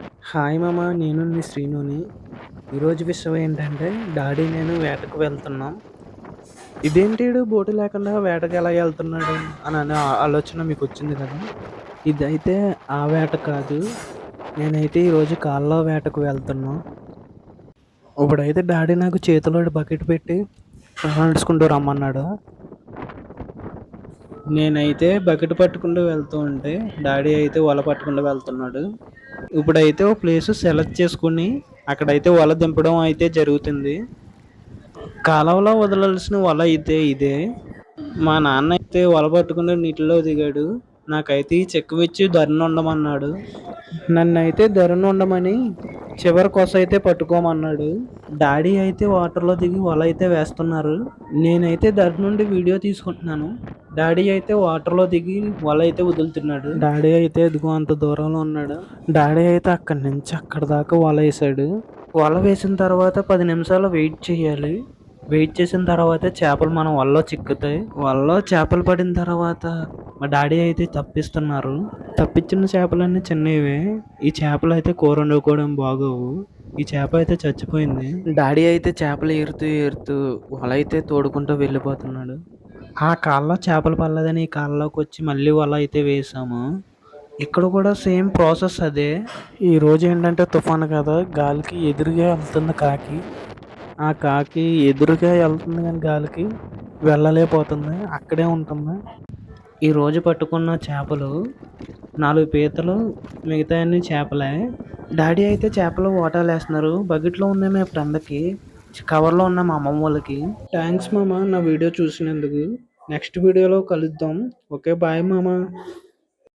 Hi మామ, నేను నీ శ్రీనుని. ఈరోజు విషయం ఏంటంటే, డాడీ నేను వేటకు వెళ్తున్నాం. ఇదేంటి ఈడు బోటు లేకుండా వేటకి ఎలా వెళ్తున్నాడు అని ఆలోచన మీకు వచ్చింది కదా. ఇదైతే ఆ వేట కాదు. నేనైతే ఈరోజు కాళ్ళ వేటకు వెళ్తున్నా. ఇప్పుడైతే డాడీ నాకు చేతిలో బకెట్ పెట్టి నడుచుకుంటూ రమ్మన్నాడు. నేనైతే బకెట్ పట్టుకుంటూ వెళ్తూ ఉంటే డాడీ అయితే వల పట్టుకుంటూ వెళ్తున్నాడు. ఇప్పుడైతే ఓ ప్లేస్ సెలెక్ట్ చేసుకుని అక్కడైతే వల దింపడం అయితే జరుగుతుంది. కాలవలో వదలాల్సిన వల అయితే ఇదే. మా నాన్న అయితే వల పట్టుకుని నీటిలో దిగాడు. నాకైతే ఈ చెక్క ఇచ్చి ధరను ఉండమన్నాడు. నన్నైతే ధరను ఉండమని చివరి కొస అయితే పట్టుకోమన్నాడు. డాడీ అయితే వాటర్లో దిగి వల అయితే వేస్తున్నారు. నేనైతే ధర నుండి వీడియో తీసుకుంటున్నాను. డాడీ అయితే వాటర్లో దిగి వల అయితే వదులుతున్నాడు. డాడీ అయితే ఎదుగు అంత దూరంలో ఉన్నాడు. డాడీ అయితే అక్కడి నుంచి అక్కడ దాకా వల వేసాడు. వల వేసిన తర్వాత 10 నిమిషాలు వెయిట్ చేయాలి. వెయిట్ చేసిన తర్వాత చేపలు మన వలలో చిక్కుతాయి. వలలో చేపలు పడిన తర్వాత మా డాడీ అయితే తప్పిస్తున్నారు. తప్పించిన చేపలన్నీ చిన్నవే. ఈ చేపలు అయితే కూర వండుకోవడం బాగోవు. ఈ చేప అయితే చచ్చిపోయింది. డాడీ అయితే చేపలు ఏరుతూ వల అయితే తోడుకుంటూ వెళ్ళిపోతున్నాడు. ఆ కాళ్ళలో చేపలు పడలేదని ఈ కాళ్ళలోకి వచ్చి మళ్ళీ వల అయితే వేసాము. ఇక్కడ కూడా సేమ్ ప్రాసెస్ అదే. ఈరోజు ఏంటంటే తుఫాను కదా, గాలికి ఎదురుగా వెళ్తుంది కాకి. ఆ కాకి ఎదురుగా వెళ్తుంది కానీ గాలికి వెళ్ళలేకపోతుంది, అక్కడే ఉంటుంది. ఈరోజు పట్టుకున్న చేపలు 4 పీతలు, మిగతా అన్ని చేపలే. డాడీ అయితే చేపలు వాటాలు వేస్తున్నారు. బకెట్లో ఉన్నాయి మా ఫ్రెండ్కి, కవర్లో ఉన్న మా అమ్మమ్మ వాళ్ళకి. థ్యాంక్స్ మామ నా వీడియో చూసినందుకు. నెక్స్ట్ వీడియోలో కలుద్దాం. ఓకే బాయ్ మామ.